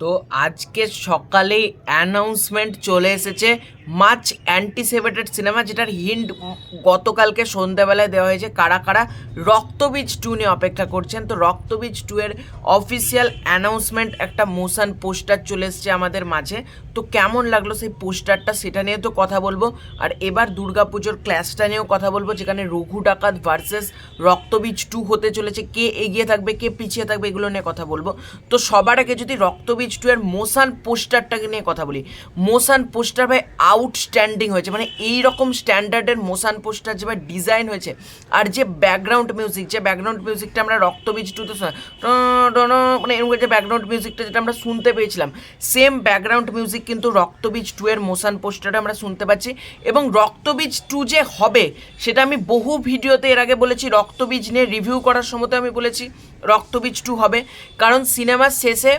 তো আজকে সকালেই অ্যানাউন্সমেন্ট চলে এসেছে মাচ অ্যান্টিসিপেটেড সিনেমা, যেটার হিন্ট গতকালকে সন্ধ্যাবেলায় দেওয়া হয়েছে। কারা কারা রক্তবীজ 2 নিয়ে অপেক্ষা করছেন, তো রক্তবীজ 2 এর অফিসিয়াল অ্যানাউন্সমেন্ট একটা মোশন পোস্টার চলে এসছে আমাদের মাঝে। তো কেমন লাগলো সেই পোস্টারটা সেটা নিয়ে তো কথা বলবো, আর এবার দুর্গাপুজোর ক্লাসটা নিয়েও কথা বলবো, যেখানে রঘু ডাকাত ভার্সেস রক্তবীজ 2 হতে চলেছে। কে এগিয়ে থাকবে, কে পিছিয়ে থাকবে, এগুলো নিয়ে কথা বলবো। তো সবার আগে যদি রক্তবীজ 2 এর মোশন পোস্টারটাকে নিয়ে কথা বলি, মোশন পোস্টার ভাই আউটস্ট্যান্ডিং হয়েছে। মানে এই রকম স্ট্যান্ডার্ডের মোশন পোস্টার যেভাবে ডিজাইন হয়েছে, আর যে ব্যাকগ্রাউন্ড মিউজিকটা আমরা রক্তবীজ 2তে মানে এরকম যে ব্যাকগ্রাউন্ড মিউজিকটা যেটা আমরা শুনতে পেয়েছিলাম, সেম ব্যাকগ্রাউন্ড মিউজিক কিন্তু রক্তবীজ 2 এর মোশন পোস্টারে আমরা শুনতে পাচ্ছি। এবং রক্তবীজ 2 যে হবে সেটা আমি বহু ভিডিওতে এর আগে বলেছি, রক্তবীজ নিয়ে রিভিউ করার সময় আমি বলেছি রক্তবীজ 2 হবে, কারণ সিনেমার শেষে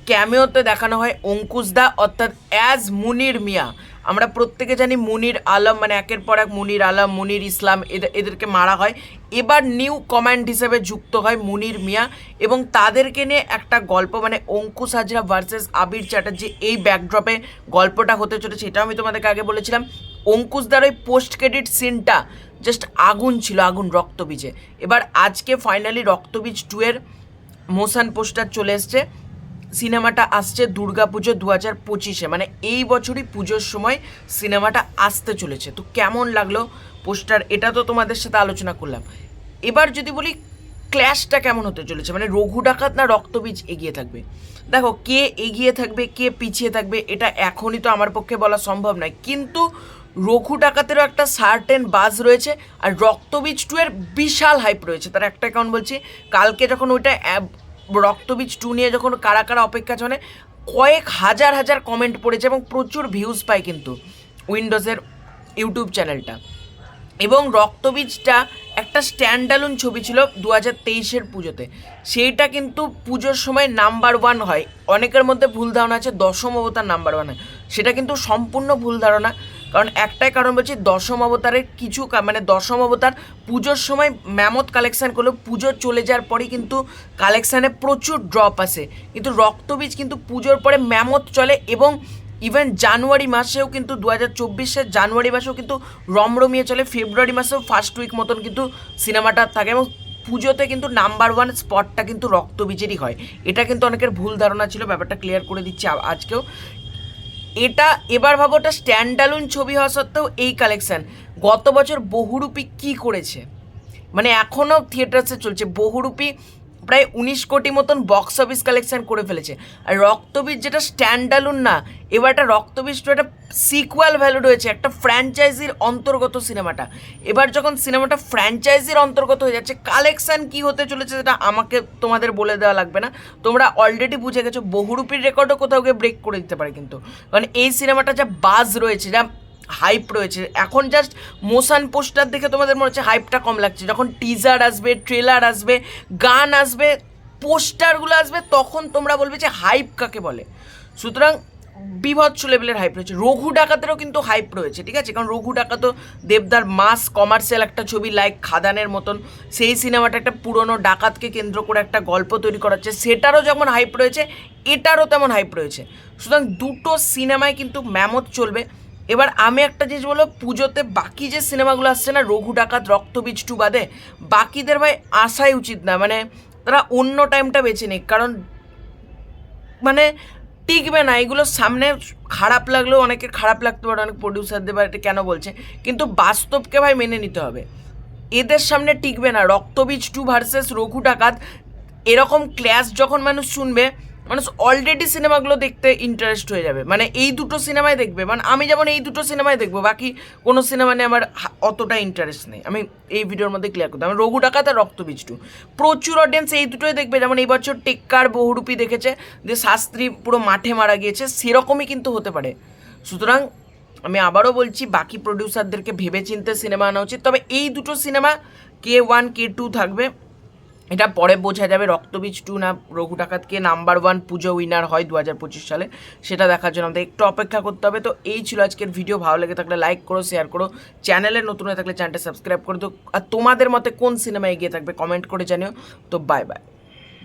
ক্যামিওতে দেখানো হয় অঙ্কুশদা, অর্থাৎ অ্যাজ মুনির মিয়া। আমরা প্রত্যেকে জানি মুনির আলম, মানে একের পর এক মুনির আলম, মুনির ইসলাম, এদেরকে মারা হয়। এবার নিউ কমান্ড হিসেবে যুক্ত হয় মুনির মিয়া, এবং তাদেরকে নিয়ে একটা গল্প, মানে অঙ্কুশ হাজরা ভার্সেস আবির চ্যাটার্জি, এই ব্যাকড্রপে গল্পটা হতে চলেছে। এটাও আমি তোমাদেরকে আগে বলেছিলাম। অঙ্কুশদার ওই পোস্ট ক্রেডিট সিনটা জাস্ট আগুন ছিল, আগুন রক্তবীজে। এবার আজকে ফাইনালি রক্তবীজ 2 এর মোশন পোস্টার চলে এসছে। সিনেমাটা আসছে দুর্গাপুজো 2025-এ, মানে এই বছরই পুজোর সময় সিনেমাটা আসতে চলেছে। তো কেমন লাগলো পোস্টার, এটা তো তোমাদের সাথে আলোচনা করলাম। এবার যদি বলি ক্ল্যাশটা কেমন হতে চলেছে, মানে রঘু ডাকাত না রক্তবীজ এগিয়ে থাকবে। দেখো, কে এগিয়ে থাকবে কে পিছিয়ে থাকবে এটা এখনই তো আমার পক্ষে বলা সম্ভব নয়, কিন্তু রঘু ডাকাতেরও একটা সার্টেন বাজ রয়েছে, আর রক্তবীজ 2 এর বিশাল হাইপ রয়েছে। তার একটা কারণ বলছি, কালকে যখন ওইটা রক্তবীজ 2 নিয়ে যখন কারা কারা অপেক্ষা চলে, কয়েক হাজার হাজার কমেন্ট পড়েছে এবং প্রচুর ভিউজ পায় কিন্তু উইন্ডোজের ইউটিউব চ্যানেলটা। এবং রক্তবীজটা একটা স্ট্যান্ডালোন ছবি ছিল 2023-এর পুজোতে, সেইটা কিন্তু পুজোর সময় নাম্বার 1 হয়। অনেকের মধ্যে ভুল ধারণা আছে দশম অবতার নাম্বার 1 হয়, সেটা কিন্তু সম্পূর্ণ ভুল ধারণা। কারণ একটাই কারণ বলছি, দশম অবতারের কিছু মানে দশম অবতার পুজোর সময় ম্যামথ কালেকশান করলেও পুজো চলে যাওয়ার পরেই কিন্তু কালেকশানে প্রচুর ড্রপ আসে, কিন্তু রক্তবীজ কিন্তু পুজোর পরে ম্যামথ চলে। এবং ইভেন জানুয়ারি মাসেও কিন্তু 2024-এর জানুয়ারি মাসেও কিন্তু রমরমিয়ে চলে, ফেব্রুয়ারি মাসেও ফার্স্ট উইক মতন কিন্তু সিনেমাটা থাকে, এবং পুজোতে কিন্তু নাম্বার 1 স্পটটা কিন্তু রক্তবীজেরই হয়। এটা কিন্তু অনেকের ভুল ধারণা ছিল, ব্যাপারটা ক্লিয়ার করে দিচ্ছি আজকেও। এটা এবার ভাবো, ওটা স্ট্যান্ডালোন ছবি হওয়া সত্ত্বেও এই কালেকশান। গত বছর বহুরূপী কী করেছে, মানে এখনও থিয়েটার্সে চলছে। বহুরূপী প্রায় 19 কোটি মতন বক্স অফিস কালেকশান করে ফেলেছে। আর রক্তবীজ যেটা স্ট্যান্ডালোন না, এবার একটা রক্তবীজ তো একটা সিকুয়াল ভ্যালু রয়েছে, একটা ফ্র্যাঞ্চাইজির অন্তর্গত সিনেমাটা। এবার যখন সিনেমাটা ফ্র্যাঞ্চাইজির অন্তর্গত হয়ে যাচ্ছে, কালেকশান কী হতে চলেছে সেটা আমাকে তোমাদের বলে দেওয়া লাগবে না, তোমরা অলরেডি বুঝে গেছো। বহুরূপীর রেকর্ডও কোথাও গিয়ে ব্রেক করে দিতে পারে কিন্তু, কারণ এই সিনেমাটা যা বাজ রয়েছে, যা হাইপ রয়েছে, এখন জাস্ট মোশন পোস্টার দেখে তোমাদের মনে হচ্ছে হাইপটা কম লাগছে। যখন টিজার আসবে, ট্রেলার আসবে, গান আসবে, পোস্টারগুলো আসবে, তখন তোমরা বলবে যে হাইপ কাকে বলে। সুতরাং বিভৎস লেভেলের হাইপ রয়েছে। রঘু ডাকাতেরও কিন্তু হাইপ রয়েছে, ঠিক আছে, কারণ রঘু ডাকাতও দেবদার মাস কমার্শিয়াল একটা ছবি, লাইক খাদানের মতন। সেই সিনেমাটা একটা পুরনো ডাকাতকে কেন্দ্র করে একটা গল্প তৈরি করা হচ্ছে, সেটারও যেমন হাইপ রয়েছে, এটারও তেমন হাইপ রয়েছে। সুতরাং দুটো সিনেমায় কিন্তু ম্যামথ চলবে। এবার আমি একটা জিনিস বলবো, পুজোতে বাকি যে সিনেমাগুলো আসছে না, রঘু ডাকাত, রক্তবীজ 2 বাদে বাকিদের ভাই আসাই উচিত না। মানে তারা অন্য টাইমটা বেছে নিক, কারণ মানে টিকবে না এগুলো। সামনে খারাপ লাগলেও অনেকের খারাপ লাগতে পারে, অনেক প্রডিউসারদের বা এটা কেন বলছে, কিন্তু বাস্তবকে ভাই মেনে নিতে হবে। এদের সামনে টিকবে না। রক্তবীজ 2 ভার্সেস রঘু ডাকাত, এরকম ক্ল্যাশ যখন মানুষ শুনবে, মানুষ অলরেডি সিনেমাগুলো দেখতে ইন্টারেস্ট হয়ে যাবে। মানে এই দুটো সিনেমায় দেখবে, মানে আমি যেমন এই দুটো সিনেমায় দেখবো, বাকি কোনো সিনেমা নিয়ে আমার অতটা ইন্টারেস্ট নেই। আমি এই ভিডিওর মধ্যে ক্লিয়ার করতাম, আমি রঘু ডাকাত আর রক্তবীজ 2 প্রচুর অডিয়েন্স এই দুটোই দেখবে। যেমন এই বছর টেক্কার বহুরূপী দেখেছে, যে শাস্ত্রী পুরো মাঠে মারা গিয়েছে, সেরকমই কিন্তু হতে পারে। সুতরাং আমি আবারও বলছি, বাকি প্রডিউসারদেরকে ভেবেচিন্তে সিনেমা আনা উচিত। তবে এই দুটো সিনেমা K1 K2 থাকবে, এটা পরে বোঝা যাবে। রক্তবীজ 2 না রঘু ডাকাত কে নাম্বার 1 পুজো উইনার হয় 2025 সালে, সেটা দেখার জন্য আমাদের একটু অপেক্ষা করতে হবে। তো এই ছিল আজকের ভিডিও। ভালো লেগে থাকলে লাইক করো, শেয়ার করো, চ্যানেলে নতুন হয়ে থাকলে চ্যানেলটা সাবস্ক্রাইব করে দো। আর তোমাদের মতে কোন সিনেমা এগিয়ে থাকবে কমেন্ট করে জানিও। তো বাই বাই।